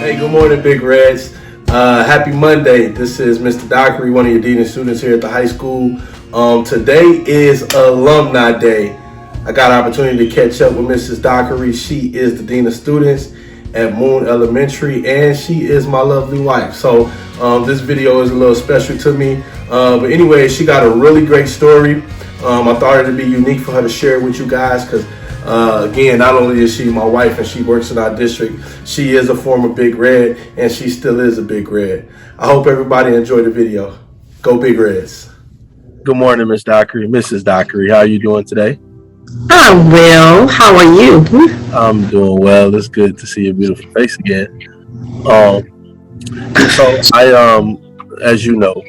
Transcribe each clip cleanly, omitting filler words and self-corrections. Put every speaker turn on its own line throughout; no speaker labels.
Hey, good morning, Big Reds. Happy Monday. This is Mr. Dockery, one of your dean of students here at the high school. Today is Alumni Day. I got an opportunity to catch up with Mrs. Dockery. She is the dean of students at Moon Elementary, and she is my lovely wife. So this video is a little special to me. But anyway, she got a really great story. I thought it'd be unique for her to share with you guys because again, not only is she my wife and she works in our district, she is a former Big Red and she still is a Big Red. I hope everybody enjoyed the video. Go Big Reds. Good morning, Miss Dockery. Mrs. Dockery, how are you doing today?
I'm well. How are you?
I'm doing well. It's good to see your beautiful face again. As you know,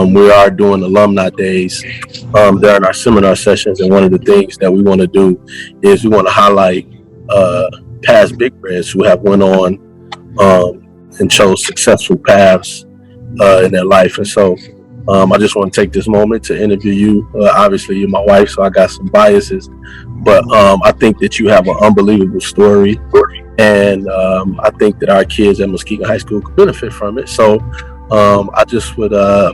we are doing alumni days during our seminar sessions, and one of the things that we want to do is we want to highlight past Big Reds who have went on and chose successful paths in their life. And so I just want to take this moment to interview you. Obviously, you're my wife, so I got some biases, but I think that you have an unbelievable story, and I think that our kids at Muskegon High School could benefit from it. So I just would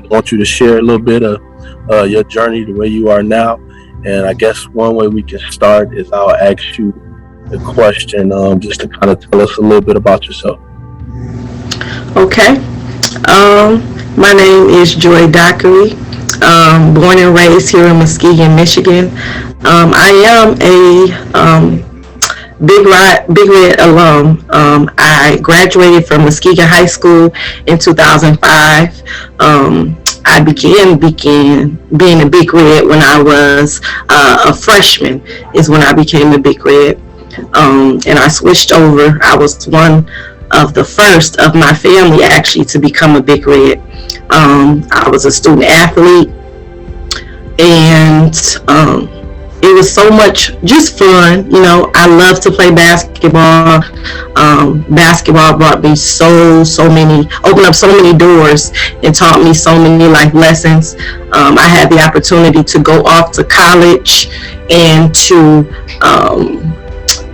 want you to share a little bit of your journey to where you are now. And I guess one way we can start is I'll ask you the question just to kind of tell us a little bit about yourself.
Okay. My name is Joy Dockery. Born and raised here in Muskegon, Michigan. I am a Big Red alum. I graduated from Muskegon High School in 2005. I began being a Big Red when I was a freshman is when I became a Big Red. And I switched over. I was one of the first of my family actually to become a Big Red. I was a student athlete, and it was so much just fun. You know, I love to play basketball. Basketball brought me opened up so many doors and taught me so many life lessons. I had the opportunity to go off to college and to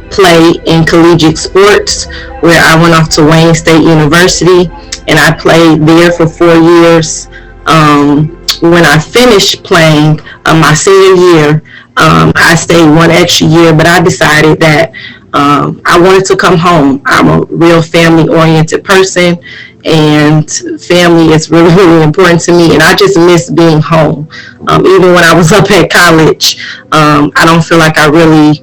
play in collegiate sports, where I went off to Wayne State University and I played there for 4 years. When I finished playing my senior year, I stayed one extra year, but I decided that I wanted to come home. I'm a real family-oriented person, and family is really, really important to me, and I just miss being home. Even when I was up at college, I don't feel like I really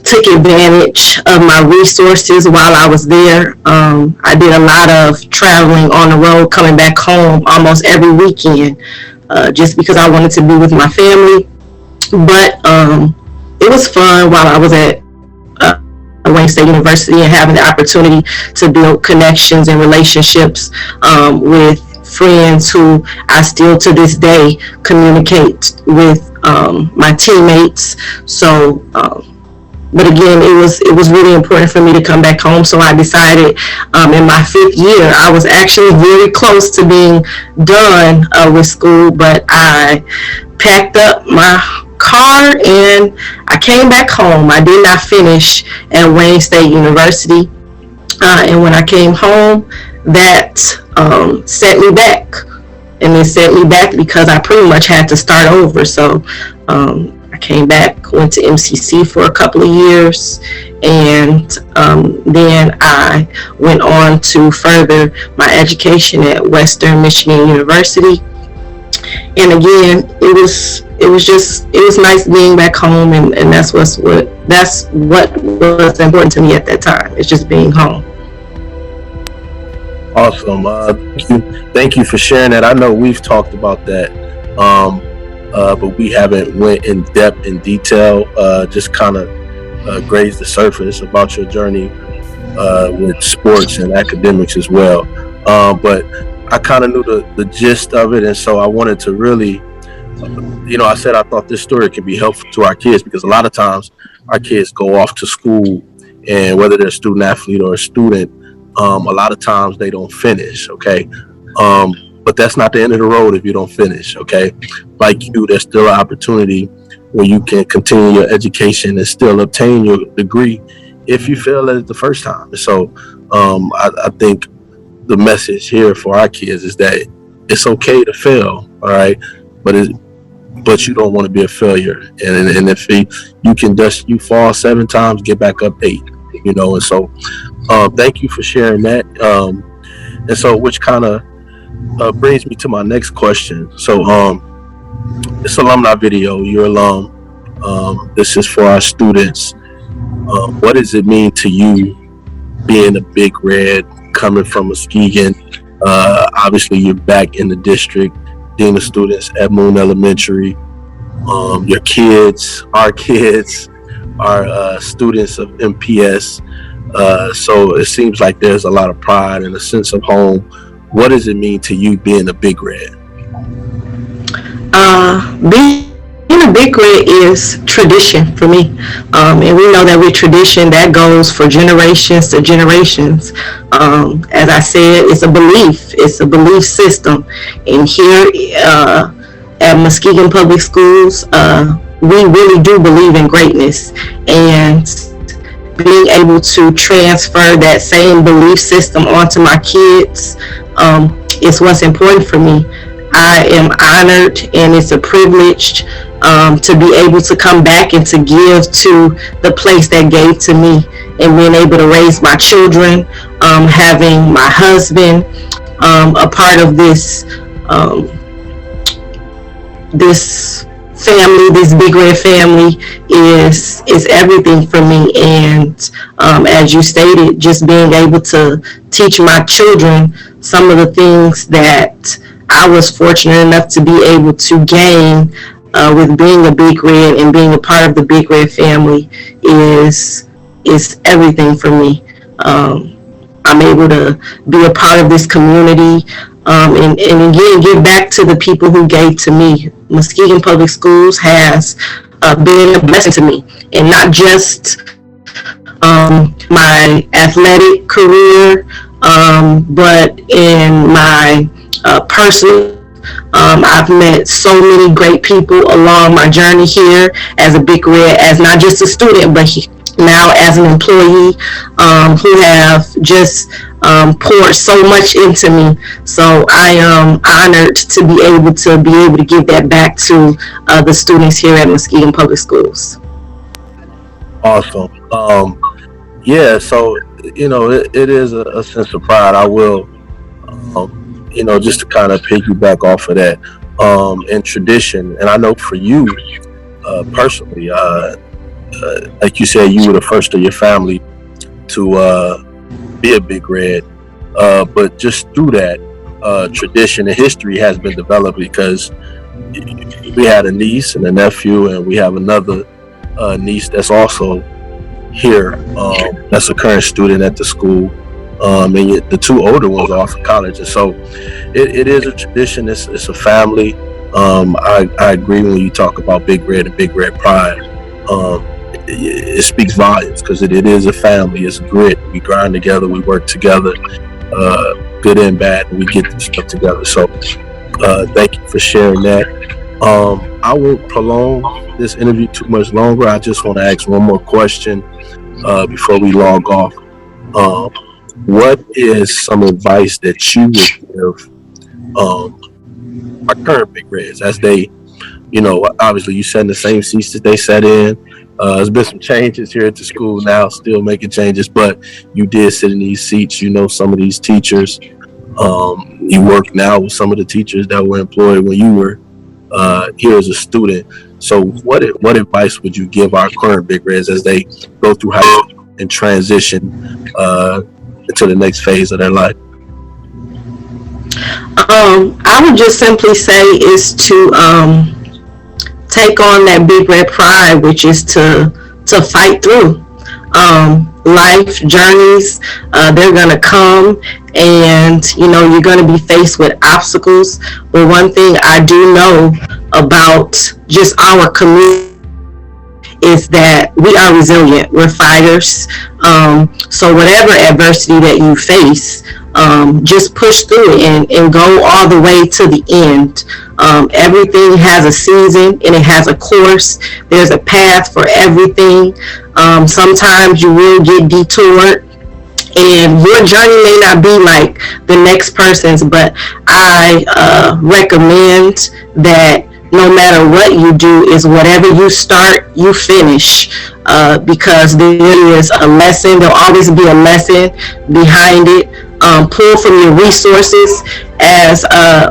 took advantage of my resources while I was there. I did a lot of traveling on the road, coming back home almost every weekend, just because I wanted to be with my family. But it was fun while I was at Wayne State University and having the opportunity to build connections and relationships with friends who I still to this day communicate with, my teammates. So but again, it was really important for me to come back home. So I decided in my 5th year, I was actually very close to being done with school, but I packed up my car and I came back home. I did not finish at Wayne State University. And when I came home, that set me back. And it set me back because I pretty much had to start over. So I came back, went to MCC for a couple of years, and then I went on to further my education at Western Michigan University. And again, it was nice being back home, and that's what was important to me at that time. It's just being home.
Awesome. Thank you for sharing that. I know we've talked about that, but we haven't went in depth in detail. Just kind of grazed the surface about your journey with sports and academics as well. But I kind of knew the gist of it, and so I wanted to really, I said I thought this story could be helpful to our kids, because a lot of times our kids go off to school, and whether they're a student athlete or a student, a lot of times they don't finish, okay? But that's not the end of the road if you don't finish, okay? Like you, there's still an opportunity where you can continue your education and still obtain your degree if you fail at it the first time. So I think the message here for our kids is that it's okay to fail, all right, but but you don't want to be a failure. And if you can just you fall 7 times, get back up 8, And so, thank you for sharing that. And so, which kind of brings me to my next question. So, this alumni video, your alum. This is for our students. What does it mean to you being a Big Red, coming from Muskegon? Obviously, you're back in the district, dean of students at Moon Elementary. Your kids, our kids, are students of MPS. So it seems like there's a lot of pride and a sense of home. What does it mean to you being a Big Red?
Being a Big Red is tradition for me. And we know that with tradition, that goes for generations to generations. As I said, it's a belief system. And here at Muskegon Public Schools, we really do believe in greatness. And being able to transfer that same belief system onto my kids is what's important for me. I am honored, and it's a privilege to be able to come back and to give to the place that gave to me, and being able to raise my children, having my husband a part of this family, this Big Red family is everything for me. And as you stated, just being able to teach my children some of the things that I was fortunate enough to be able to gain with being a Big Red and being a part of the Big Red family is everything for me. I'm able to be a part of this community, and again, give back to the people who gave to me. Muskegon Public Schools has been a blessing to me, and not just my athletic career, but in my personal. I've met so many great people along my journey here as a Big Red, as not just a student, but now as an employee, who have just poured so much into me. So I am honored to be able to give that back to the students here at Muskegon Public Schools.
Awesome. Yeah, so it is a sense of pride. I will, just to kind of piggyback off of that, and tradition. And I know for you personally, like you said, you were the first of your family to be a Big Red, but just through that, tradition and history has been developed, because we had a niece and a nephew, and we have another niece that's also here, that's a current student at the school, and the 2 older ones are off in college. And so it is a tradition. It's a family. I agree when you talk about Big Red and Big Red pride. It speaks volumes, because it is a family. It's grit. We grind together. We work together, good and bad, and we get this stuff together. So thank you for sharing that. I won't prolong this interview too much longer. I just want to ask one more question before we log off. What is some advice that you would give our current Big Reds, as they, obviously you sat in the same seats that they sat in. There's been some changes here at the school now, still making changes, but you did sit in these seats. Some of these teachers. You work now with some of the teachers that were employed when you were here as a student. So what advice would you give our current Big Reds as they go through high school and transition into the next phase of their life?
I would just simply say is to take on that Big Red pride, which is to fight through. Life journeys, they're gonna come, and you're gonna be faced with obstacles. But one thing I do know about just our community is that we are resilient. We're fighters. So whatever adversity that you face, just push through it and go all the way to the end. Everything has a season and it has a course. There's a path for everything. Sometimes you will get detoured And your journey may not be like the next person's, but I recommend that no matter what you do, is whatever you start, you finish, because there is a lesson. There'll always be a lesson behind it. Pull from your resources. As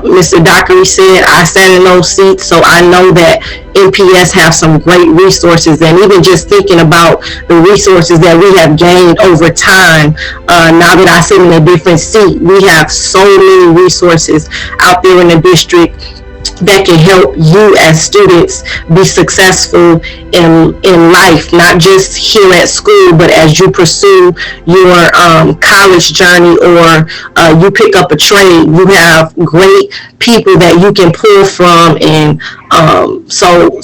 Mr. Dockery said, I stand in those seats, so I know that NPS have some great resources. And even just thinking about the resources that we have gained over time, now that I sit in a different seat, we have so many resources out there in the district that can help you as students be successful in life, not just here at school, but as you pursue your college journey, or you pick up a trade. You have great people that you can pull from, and so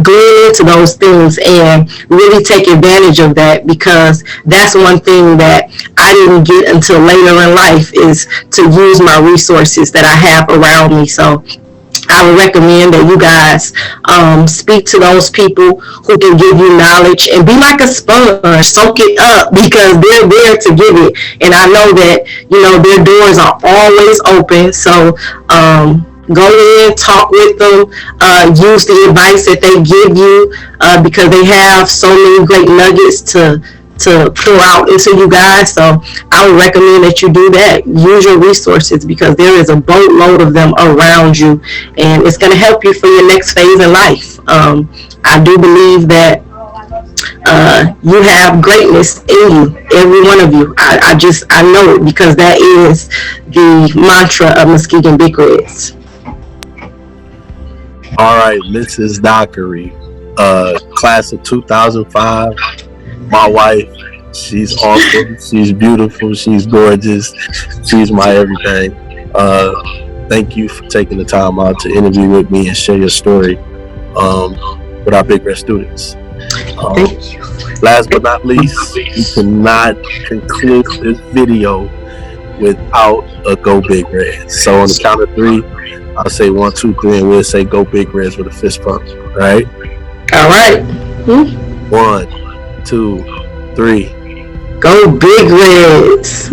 glean into those things and really take advantage of that, because that's one thing that I didn't get until later in life, is to use my resources that I have around me. So I would recommend that you guys speak to those people who can give you knowledge, and be like a sponge, soak it up, because they're there to give it. And I know that, their doors are always open. So go in, talk with them, use the advice that they give you, because they have so many great nuggets to pour out into you guys. So I would recommend that you do that. Use your resources, because there is a boatload of them around you, and it's going to help you for your next phase in life. I do believe that you have greatness in you, every one of you. I know it, because that is the mantra of Muskegon Big Reds.
All right, Mrs. Dockery, class of 2005. My wife, she's awesome. She's beautiful. She's gorgeous. She's my everything. Thank you for taking the time out to interview with me and share your story with our Big Red students.
Thank you.
Last but not least, we cannot conclude this video without a Go Big Red. So on the count of 3, I'll say 1, 2, 3, and we'll say Go Big Reds with a fist pump. All right?
All right.
1, 2, 3.
Go Big Reds.